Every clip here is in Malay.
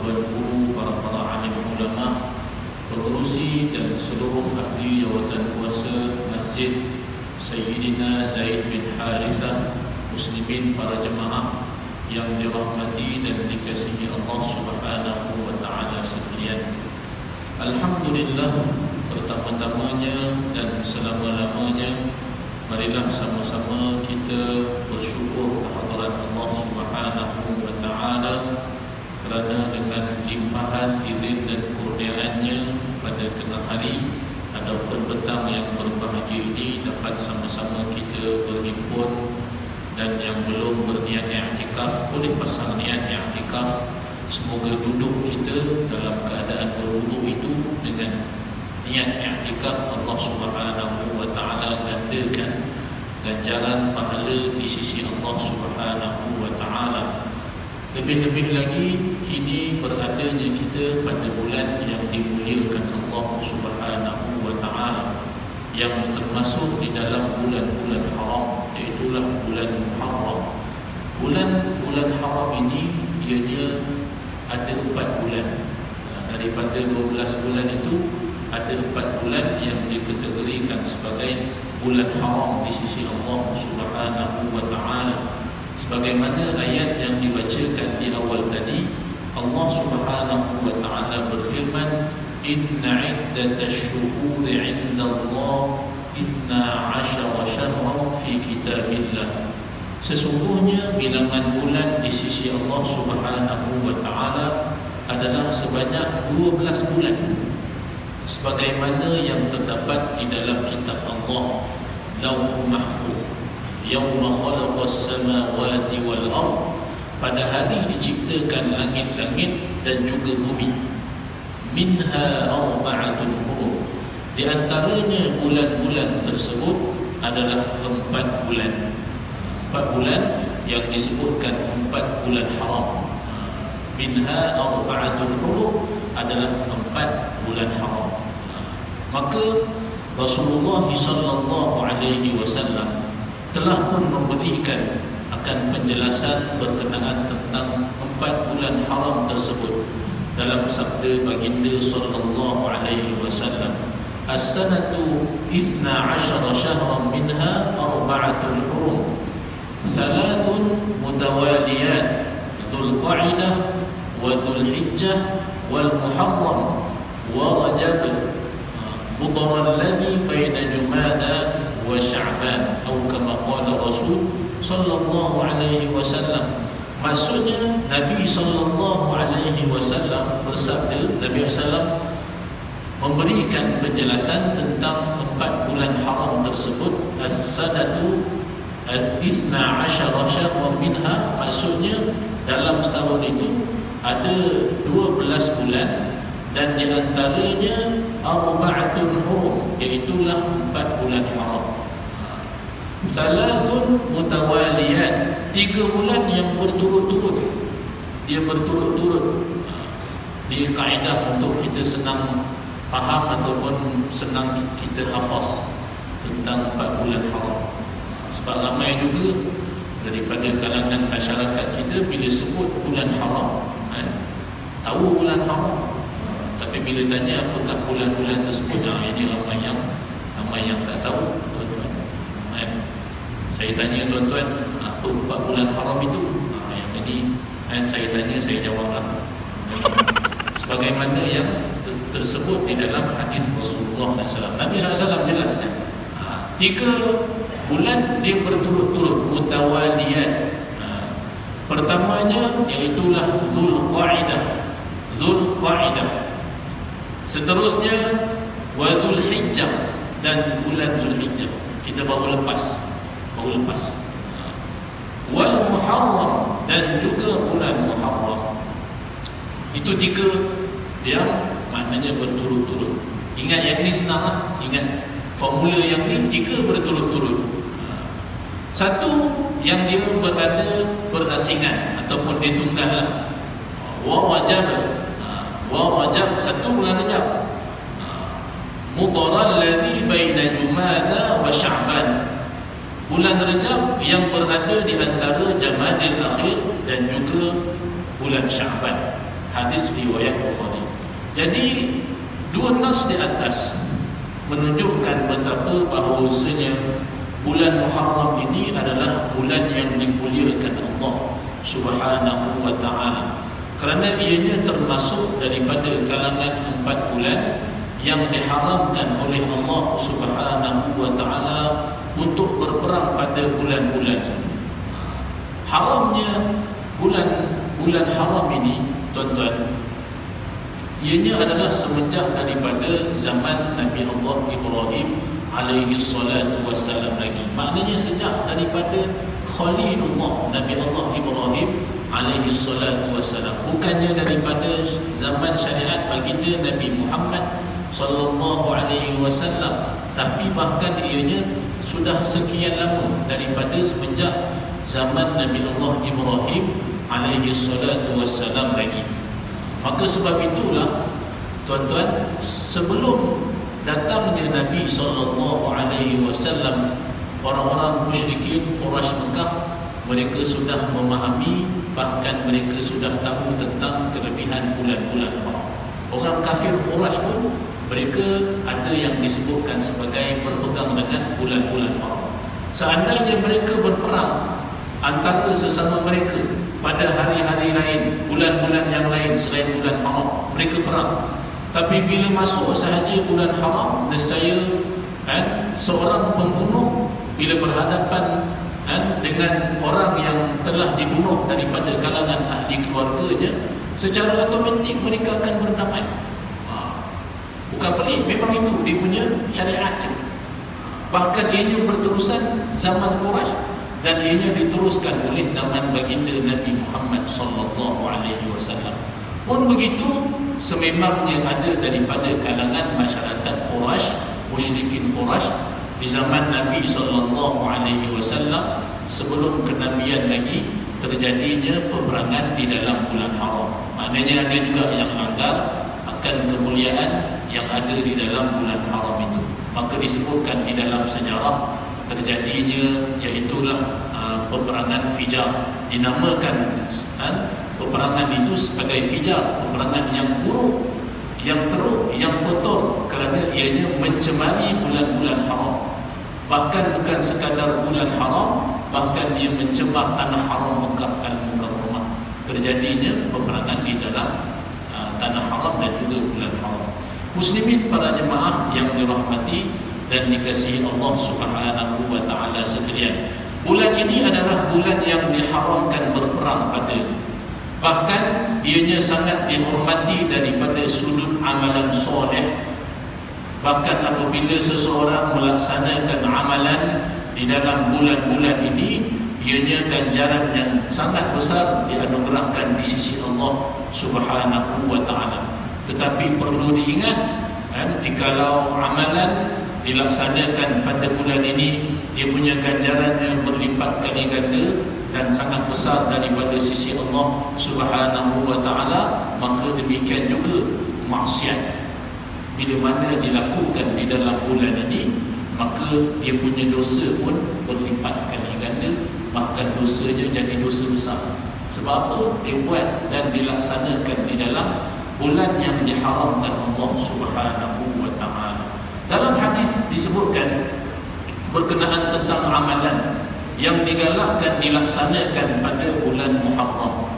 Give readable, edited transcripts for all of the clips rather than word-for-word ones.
tuan guru, para alim ulama, pengerusi dan seluruh ahli jawatan kuasa Masjid Sayyidina Zaid bin Harithah, muslimin para jemaah yang dirahmati dan dikasihi Allah Subhanahu wa taala sekalian. Alhamdulillah, pertama-tamanya dan selama-lamanya marilah sama-sama kita bersyukur kehadirat Allah Subhanahu wa taala kerana dengan limpahan izin dan kurniaannya pada tengah hari ataupun petang yang berbahagia ini dapat sama-sama kita berhimpun, dan yang belum berniat i'tikaf boleh pasang niat i'tikaf. Semoga duduk kita dalam keadaan berwudu itu dengan niat i'tikaf Allah Subhanahu wa taala gandakan ganjaran pahala di sisi Allah Subhanahu wa taala. Lebih-lebih lagi kini beradanya kita pada bulan yang dimuliakan Allah Subhanahu wa taala, yang termasuk di dalam bulan-bulan haram, iaitu bulan Muharram. Bulan haram ini ianya ada 4 bulan. Daripada 12 bulan itu ada 4 bulan yang dikategorikan sebagai bulan haram di sisi Allah Subhanahu wa taala. Sebagaimana ayat yang dibacakan di awal tadi, Allah Subhanahu wa taala berfirman, "Inna 'iddatash shuhuri 'inda Allah 12 syahran fi kitabillah." Sesungguhnya bilangan bulan di sisi Allah Subhanahu wa taala adalah sebanyak 12 bulan, sebagaimana yang terdapat di dalam kitab Allah, Lauhul Mahfuz. Yauma khalaqas samawati wal ard, pada hari diciptakan langit-langit dan juga bumi. Minha arba'atun hurum, di antaranya bulan-bulan tersebut adalah 4 bulan. 4 bulan yang disebutkan 4 bulan haram. Minha arba'atun hurum adalah 4 bulan haram. Maka Rasulullah sallallahu alaihi wasallam telah pun memberikan akan penjelasan berkenaan tentang 4 bulan haram tersebut dalam sabda baginda sallallahu alaihi wasallam, "As-sanatu 12 syahran minha arba'atul hurum, 3 mutawaliyat, Dzulqa'dah wa Dzulhijjah wal Muharram wa Rajab, Mudhar alladhi baina Jumada wa Sya'ban," atau kama qala Rasul sallallahu alaihi wasallam. Maksudnya Nabi sallallahu alaihi wasallam bersabda, Nabi sallallahu memberikan penjelasan tentang 4 bulan haram tersebut. As-sanatu 12 syahran minha, maksudnya dalam setahun itu ada 12 bulan, dan di antaranya arba'atun hurum, iaitulah 4 bulan haram. 3 mutawaliyat, 3 bulan yang berturut-turut. Dia berturut-turut. Di kaedah untuk kita senang faham ataupun senang kita hafaz tentang 4 bulan haram. Sebab ramai juga daripada kalangan masyarakat kita bila sebut bulan haram, tahu bulan haram, tapi bila tanya apakah bulan-bulan tersebut, ini ramai yang tak tahu, tuan-tuan. Saya tanya tuan-tuan, apa 4 bulan haram itu? Yang ini saya tanya, saya jawablah. Sebagaimana yang tersebut di dalam hadis Rasulullah SAW. Nabi SAW jelaskan 3 bulan dia berturut-turut, mutawaliyat. Pertamanya iaitulah Dzulqa'dah. Seterusnya wa Dzulhijjah, dan bulan Dzulhijjah kita baru lepas. Wal Muharram, dan juga bulan Muharram. Itu 3 yang maknanya berturut-turut. Ingat yang ini senang lah. Ingat formula yang ni 3 berturut-turut. Satu yang dia berada berasingan ataupun dia tunggal lah. Wa Rajab, 1 bulan Rajab. Mudhar alladhi baina Jumada wa Sya'ban, bulan Rajab yang berada di antara Jamadil Akhir dan juga bulan Sya'ban. Hadis riwayat Bukhari. Jadi dua nas di atas menunjukkan betapa bahawasanya bulan Muharram ini adalah bulan yang dimuliakan Allah Subhanahu wa ta'ala, kerana ianya termasuk daripada kalangan 4 bulan yang diharamkan oleh Allah Subhanahu wa ta'ala untuk berperang pada bulan-bulan. Haramnya bulan haram ini, tuan-tuan, ianya adalah semenjak daripada zaman Nabi Allah Ibrahim alaihi salatu wassalam lagi. Maknanya sejak daripada Khalilullah Nabi Allah Ibrahim alaihi salatu wassalam, bukannya daripada zaman syariat baginda Nabi Muhammad sallallahu alaihi wasallam, tapi bahkan ianya sudah sekian lama daripada semenjak zaman Nabi Allah Ibrahim alaihi salatu wassalam lagi. Maka sebab itulah, tuan-tuan, sebelum datangnya Nabi sallallahu alaihi wasallam, orang-orang musyrikin Quraisy Mekah, mereka sudah memahami, bahkan mereka sudah tahu tentang kelebihan bulan-bulan haram. Orang kafir Quraisy pun mereka ada yang disebutkan sebagai berpegang dengan bulan-bulan haram. Seandainya mereka berperang antara sesama mereka pada hari-hari lain, bulan-bulan yang lain selain bulan haram, mereka perang. Tapi bila masuk sahaja bulan haram, nescaya seorang pembunuh bila berhadapan dengan orang yang telah dibunuh daripada kalangan ahli keluarganya, secara automatik mereka akan berdamai. Bukan pelik, memang itu dia punya syariatnya. Bahkan ianya berterusan zaman Quraisy dan ianya diteruskan oleh zaman baginda Nabi Muhammad sallallahu alaihi wasallam. Pun begitu, sememangnya ada daripada kalangan masyarakat Quraisy, musyrikin Quraisy di zaman Nabi sallallahu alaihi wasallam, sebelum kenabian lagi, terjadinya peperangan di dalam bulan haram. Maknanya ada juga yang anggar akan kemuliaan yang ada di dalam bulan haram itu. Maka disebutkan di dalam sejarah terjadinya, iaitulah peperangan Fijar. Dinamakan peperangan itu sebagai Fijar, peperangan yang buruk, yang teruk, yang kotor, kerana ianya mencemari bulan-bulan haram. Bahkan bukan sekadar bulan haram, bahkan dia mencemar tanah haram Mekah Al-Mukarramah. Terjadinya peperangan di dalam tanah haram dan juga bulan haram. Muslimin para jemaah yang dirahmati dan dikasihi Allah Subhanahu wa ta'ala sekalian, bulan ini adalah bulan yang diharamkan berperang pada. Bahkan ianya sangat dihormati daripada sudut amalan soleh. Bahkan apabila seseorang melaksanakan amalan di dalam bulan-bulan ini, ianya ganjaran yang sangat besar dianugerahkan di sisi Allah Subhanahu wa ta'ala. Tetapi perlu diingat, jikalau amalan dilaksanakan pada bulan ini, dia punya ganjarannya berlipat kali ganda dan sangat besar daripada sisi Allah Subhanahu wa ta'ala. Maka demikian juga maksiat, bila mana dilakukan di dalam bulan ini, maka dia punya dosa pun berlipat kali ganda, bahkan dosanya jadi dosa besar. Sebab apa? Dia buat dan dilaksanakan di dalam bulan yang diharamkan Allah Subhanahu wa ta'ala. Dalam hadis disebutkan berkenaan tentang amalan yang digalakkan dilaksanakan pada bulan Muharram.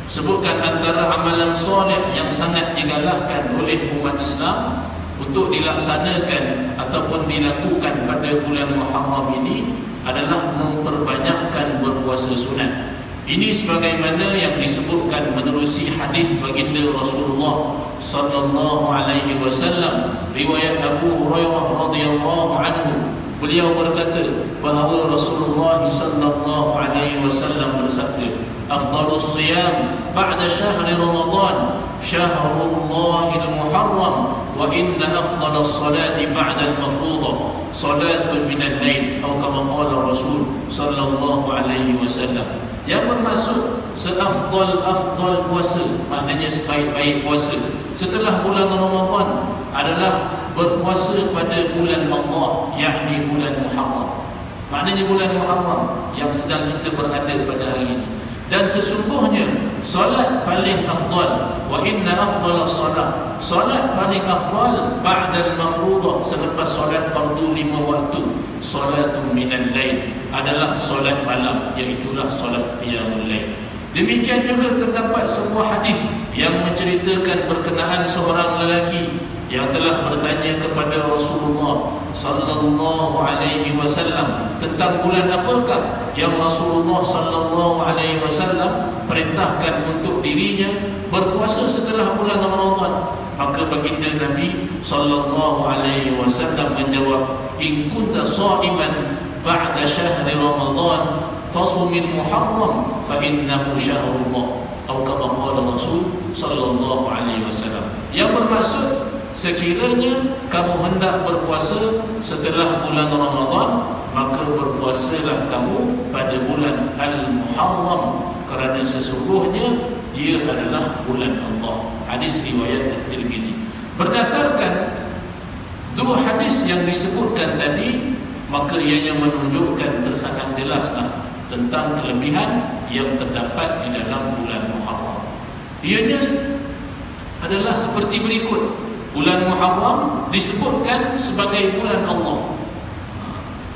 Sebutkan antara amalan soleh yang sangat digalakkan oleh umat Islam untuk dilaksanakan ataupun dilakukan pada bulan Muharram ini adalah memperbanyakkan berpuasa sunat. Ini sebagaimana yang disebutkan menerusi hadis baginda Rasulullah sallallahu alaihi wasallam, riwayat Abu Hurairah radhiyallahu anhu. Beliau berkata bahawa Rasulullah sallallahu alaihi wasallam bersabda, "Afdalus siyam ba'da syahri Ramadan syahrullahil muharram wa inna afdalas salati ba'da al-mafruḍah salatun minal lail." Atau kama qala Rasul sallallahu alaihi wasallam. Yang bermaksud seafdal puasa, maknanya sebaik-baik puasa setelah bulan Ramadan adalah berpuasa pada bulan Allah, yakni bulan Muharram. Maknanya bulan Muharram yang sedang kita berada pada hari ini. Dan sesungguhnya solat paling afdal, wa inna afdalas solat, solat paling afdal ba'dal mafruḍah, selepas solat fardu 5 waktu, solatun minal lail, adalah solat malam, iaitulah solat qiyamul lail. Demikian juga terdapat sebuah hadis yang menceritakan berkenaan seorang lelaki yang telah bertanya kepada Rasulullah sallallahu alaihi wasallam tentang bulan apakah yang Rasulullah sallallahu alaihi wasallam perintahkan untuk dirinya berpuasa setelah bulan Ramadan. Maka baginda Nabi sallallahu alaihi wasallam menjawab, in kunta sha'iman ba'da syahri Ramadan fasumil Muharram fa innahu syahrullah, atau kama qala Rasul sallallahu alaihi wasallam. Yang bermaksud, sekiranya kamu hendak berpuasa setelah bulan Ramadan, maka berpuasalah kamu pada bulan Al-Muharram, kerana sesungguhnya dia adalah bulan Allah. Hadis riwayat At-Tirmizi. Berdasarkan dua hadis yang disebutkan tadi, maka ianya menunjukkan sangat jelaslah tentang kelebihan yang terdapat di dalam bulan Muharram. Ianya adalah seperti berikut. Bulan Muharram disebutkan sebagai bulan Allah,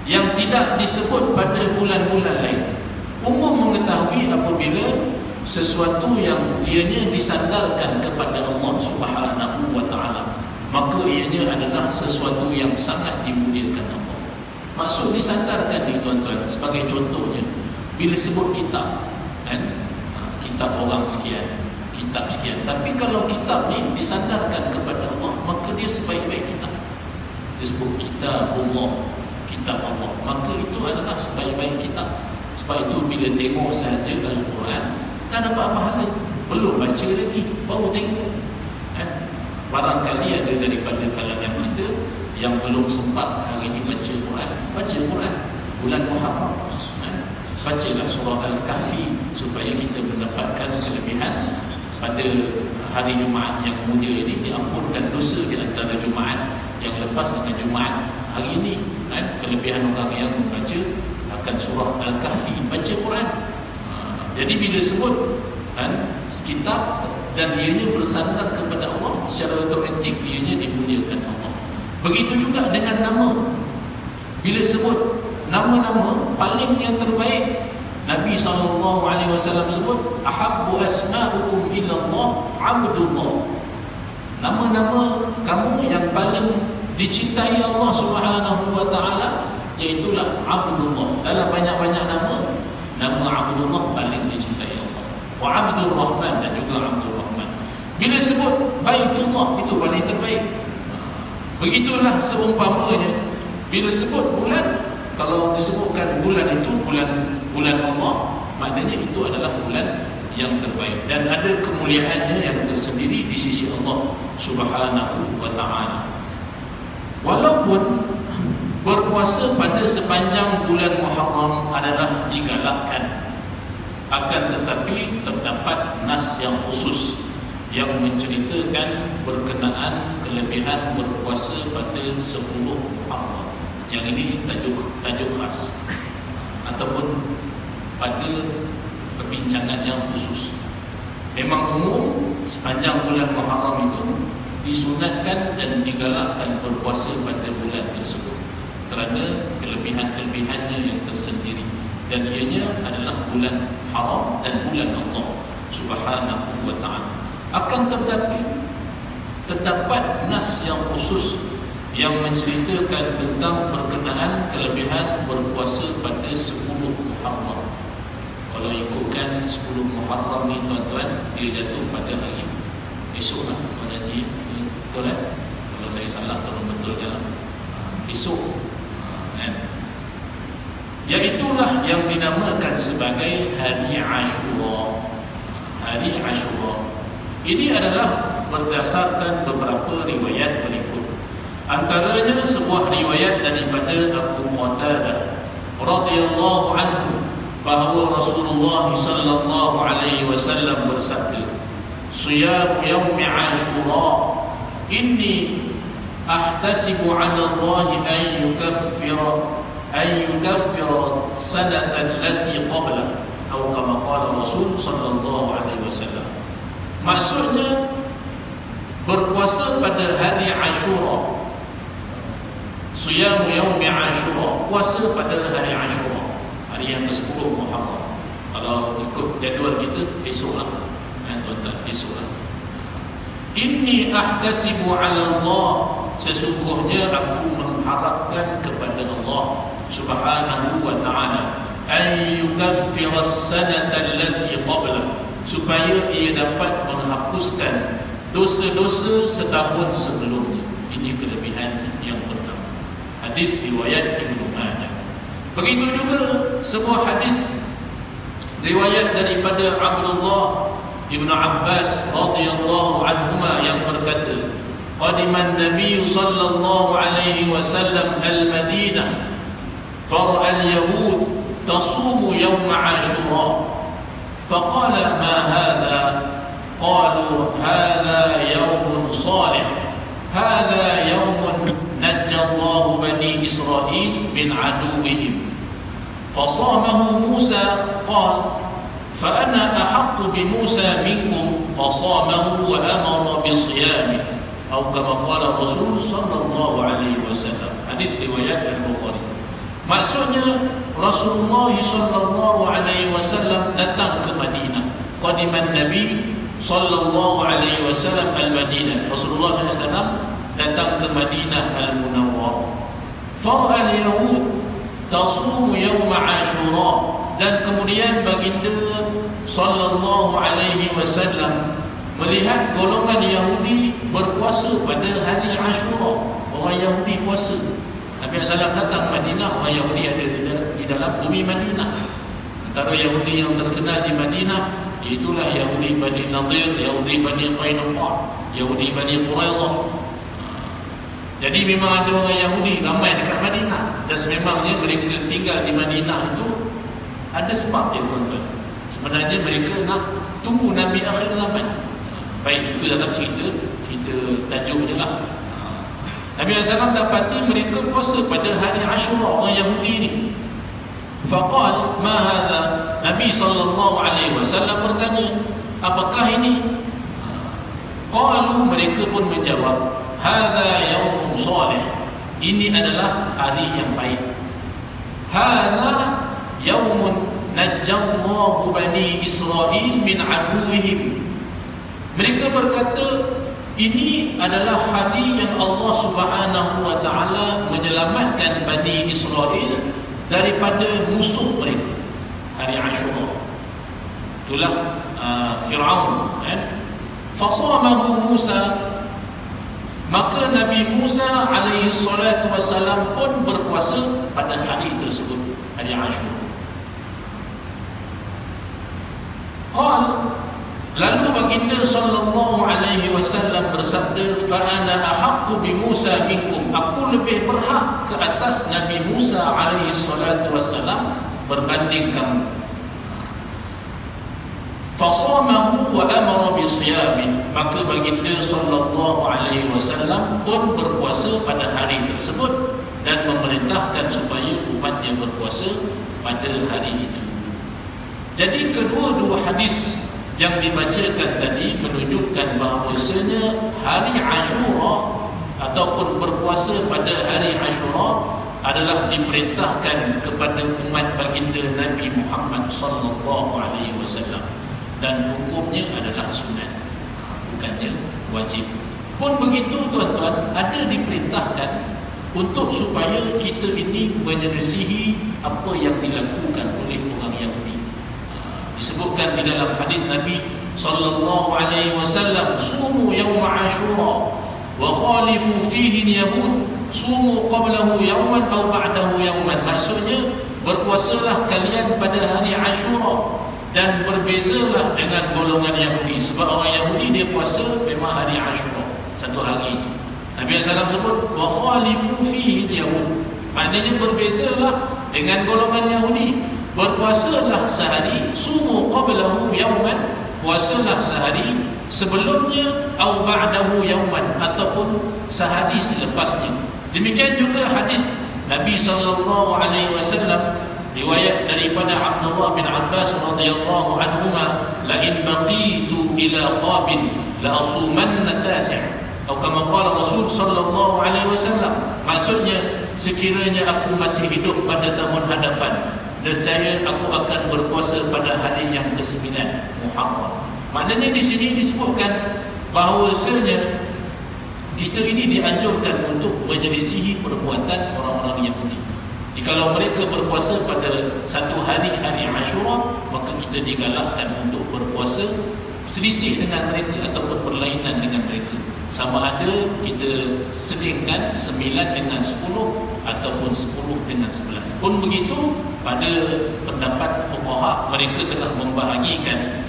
yang tidak disebut pada bulan-bulan lain. Umum mengetahui apabila sesuatu yang ianya disandarkan kepada Allah Subhanahu wa taala, maka ianya adalah sesuatu yang sangat dimuliakan Allah. Maksud disandarkan ni tuan-tuan, sebagai contohnya, bila sebut kitab, kan? Kitab orang sekian, kitab sekian. Tapi kalau kitab ni disandarkan kepada Allah, maka dia sebaik-baik kitab. Disebut kitab Allah, kitab Allah, maka itu adalah sebaik-baik kitab. Sebab itu bila tengok sahaja Al-Quran, tak dapat pahala, belum baca lagi, baru tengok. Barangkali ada daripada kalangan kita yang belum sempat hari ini baca Quran. Baca Quran bulan Muharram, bacalah surah Al-Kahfi supaya kita mendapatkan kelebihan pada hari Jumaat yang mulia ini, diampunkan dosa di antara Jumaat yang lepas dengan Jumaat hari ini. Kelebihan orang yang membaca akan surah Al-Kahfi, baca Quran. Jadi bila sebut kitab dan ianya bersandar kepada Allah, secara otomatik ianya dimuliakan Allah. Begitu juga dengan nama. Bila sebut nama-nama paling yang terbaik, Nabi SAW sebut, ahabbu asma'ukum ilallah Abdullah. Nama-nama kamu yang paling dicintai Allah Subhanahu wa taala, iaitulah Abdullah. Dalam banyak-banyak nama, nama Abdullah paling dicintai Allah. Wa Abdul Rahman, dan juga Abdul Rahman. Bila sebut Baitullah, itu paling terbaik. Begitulah seumpamanya bila sebut bulan, kalau disebutkan bulan itu bulan Allah, maknanya itu adalah bulan yang terbaik dan ada kemuliaannya yang tersendiri di sisi Allah Subhanahu wa taala. Walaupun berpuasa pada sepanjang bulan Muharram adalah digalakkan, akan tetapi terdapat nas yang khusus yang menceritakan berkenaan kelebihan berpuasa pada 10 Muharram. Yang ini tajuk khas ataupun pada perbincangan yang khusus. Memang umum sepanjang bulan Muharram itu disunatkan dan digalakkan berpuasa pada bulan tersebut kerana kelebihan-kelebihannya yang tersendiri, dan ianya adalah bulan haram dan bulan Allah Subhanahu wa taala. Akan tetapi terdapat nas yang khusus yang menceritakan tentang berkenaan kelebihan berpuasa pada 10 Muharram. Kalau ikutkan 10 Muharram ni tuan-tuan, dia jatuh pada hari esok lah, Tuan Haji, betul kan? Kalau saya salah tolong betulkan. Esok kan? Iaitulah yang dinamakan sebagai Hari Ashura. Hari Ashura ini adalah berdasarkan beberapa riwayat berikut. Antaranya sebuah riwayat daripada Abu Qatadah radhiyallahu anhu bahawa Rasulullah sallallahu alaihi wasallam bersabda, "Shiyam yaum Ashura inni ahtasibu 'ala Allah an yukaffira sanatan allati qabla atau kama qala Rasul sallallahu alaihi wasallam. Maksudnya berpuasa pada hari Ashura. Siyamu yaumi Ashura, puasa pada hari Ashura, hari yang ke-10 Muharram. Kalau ikut jadual kita, esoklah. Tuan-tuan, esoklah. Inni ahtasibu ala Allah, sesungguhnya aku mengharapkan kepada Allah Subhanahu wa ta'ala an yukaffira as-sanata allati qabla, supaya ia dapat menghapuskan dosa-dosa setahun sebelumnya. Ini kelebihan yang pertama. Hadis riwayat Ibnu Majah. Begitu juga sebuah hadis riwayat daripada Abdullah Ibnu Abbas radhiyallahu anhuma yang berkata, qadiman Nabi sallallahu alaihi wasallam al-Madinah fara'a al-yahud tasumu yawm Ashura faqala ma hadha qalu hadha yawmun salih hadha yawmun najja Allah bani Israil min aduwwihim fasamahu Musa qala فأنا أحق بموسى منكم فصامه وأمر بصيامه أو كما قال الرسول صلى الله عليه وسلم. Hadis riwayat Al-Bukhari. Maksudnya Rasulullah sallallahu alaihi wasallam datang ke Madinah. Qadiman Nabi sallallahu alaihi wasallam al-Madinah. Rasulullah sallallahu alaihi wasallam datang ke Madinah al-Munawwarah. Fara'a al-yahud tasumu yawm Ashura, dan kemudian baginda sallallahu alaihi wasallam melihat golongan Yahudi berpuasa pada hari Ashura. Orang Yahudi puasa. Nabi sallallahu datang Madinah, orang Yahudi ada di dalam bumi Madinah. Antara Yahudi yang terkenal di Madinah itulah Yahudi Bani Nadir, Yahudi Bani Qainuqa, Yahudi Bani Quraizah. Jadi memang ada orang Yahudi ramai dekat Madinah, dan sememangnya mereka tinggal di Madinah itu ada sebab dia, tuan-tuan. Sebenarnya mereka nak tunggu Nabi akhir zaman. Baik, itu dalam cerita tajuk je lah. Nabi SAW dapati mereka puasa pada hari Ashura, orang Yahudi ni. Faqal ma hadha, Nabi SAW bertanya, apakah ini? Qalu, mereka pun menjawab, hadha yawmun salih, ini adalah hari yang baik. Hadha yawmun najjallahu bani Israil min aduwwihim. Mereka berkata, ini adalah hari yang Allah Subhanahu wa ta'ala menyelamatkan Bani Israel daripada musuh mereka, hari Ashura. Itulah Fir'aun kan? Fasamahu Musa, maka Nabi Musa alaihi salatu wassalam pun berpuasa pada hari tersebut, hari Ashura. Qal, lalu baginda sallallahu alaihi wasallam bersabda, fa ana ahaqqu bi Musa minkum, aku lebih berhak ke atas Nabi Musa alaihi salatu wassalam berbanding kamu. Fasamahu wa amara bi siyamih, maka baginda sallallahu alaihi wasallam pun berpuasa pada hari tersebut dan memerintahkan supaya umatnya berpuasa pada hari itu. Jadi kedua-dua hadis yang dibacakan tadi menunjukkan bahawasanya hari Ashura ataupun berpuasa pada hari Ashura adalah diperintahkan kepada umat baginda Nabi Muhammad sallallahu alaihi wasallam, dan hukumnya adalah sunat, bukannya wajib. Pun begitu tuan-tuan, ada diperintahkan untuk supaya kita ini menyelisihi apa yang dilakukan oleh orang Yahudi. Disebutkan di dalam hadis Nabi sallallahu alaihi wasallam, sumu yawm Ashura wa khalifu fihi al-yahud, sumu qablahu yawman aw ba'dahu yawman. Maksudnya, berpuasalah kalian pada hari Ashura dan berbezalah dengan golongan Yahudi, sebab orang Yahudi dia puasa memang hari Ashura, satu hari itu. Nabi SAW sebut wa khalifu fihi al-yahud, maknanya berbezalah dengan golongan Yahudi. Berpuasalah sehari, sumu qablahu yawman, puasalah sehari sebelumnya, au ba'dahu yawman, ataupun sehari selepasnya. Demikian juga hadis Nabi sallallahu alaihi wasallam Riwayat daripada Abdullah bin Abbas radhiyallahu anhuma, la in baqitu ila qabil la asumanna tasi', atau kama qala Rasul sallallahu alaihi wasallam, maksudnya sekiranya aku masih hidup pada tahun hadapan, nescaya aku akan berpuasa pada hari yang ke-9 Muharram. Maknanya di sini disebutkan bahawasanya kita ini dianjurkan untuk menyelisihi perbuatan orang-orang Yahudi. Jikalau mereka berpuasa pada satu hari Ashura, maka kita digalakkan untuk berpuasa selisih dengan mereka ataupun berlainan dengan mereka. Sama ada kita selingkan 9 dengan 10 ataupun 10 dengan 11. Pun begitu, pada pendapat fuqaha, mereka telah membahagikan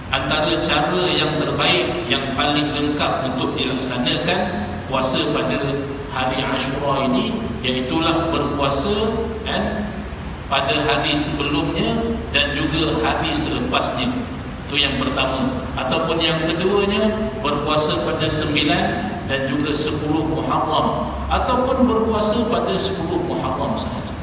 antara cara yang terbaik, yang paling lengkap untuk dilaksanakan puasa pada hari Ashura ini, iaitulah berpuasa pada hari sebelumnya dan juga hari selepasnya. Itu yang pertama. Ataupun yang keduanya, berpuasa pada 9 dan juga 10 Muharram, ataupun berpuasa pada 10 Muharram sahaja.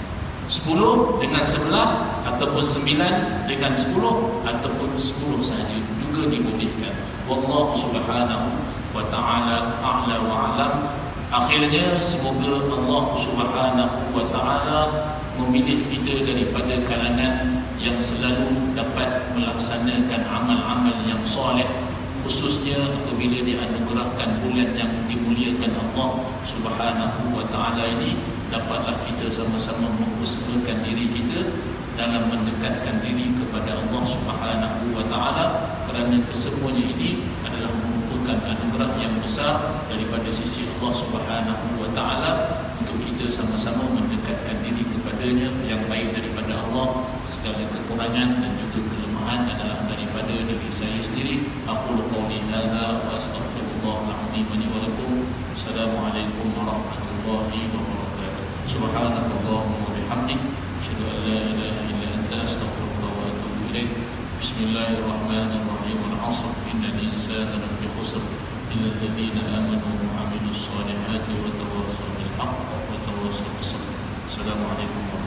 10 dengan 11 ataupun 9 dengan 10 ataupun 10 sahaja juga dibolehkan. Wallahu subhanahu wa ta'ala a'la wa a'lam. Akhirnya semoga Allah subhanahu wa ta'ala memilih kita daripada kalangan yang selalu dapat melaksanakan amal-amal yang soleh, khususnya apabila dianugerahkan bulan yang dimuliakan Allah subhanahu wa ta'ala ini. Dapatlah kita sama-sama mengusahakan diri kita dalam mendekatkan diri kepada Allah subhanahu wa ta'ala, kerana kesemuanya ini adalah merupakan anugerah yang besar daripada sisi Allah subhanahu wa ta'ala, untuk kita sama-sama mendekatkan diri kepadanya. Yang baik daripada Allah, segala kekurangan dan juga kelemahan adalah daripada diri saya sendiri. Aqulu qawli hadza wa astaghfirullahal azim li wa lakum. Assalamualaikum warahmatullahi wabarakatuh. Subhanakallahumma wa bihamdik, asyhadu an la ilaha illa anta, astaghfiruka wa atubu ilaik. Bismillahirrahmanirrahim. Al-'asr, innal insana lafi khusr illa alladhina amanu wa 'amilus salihati wa tawassaw bil haqq wa tawassaw bis sabr. Assalamualaikum warahmatullahi wabarakatuh.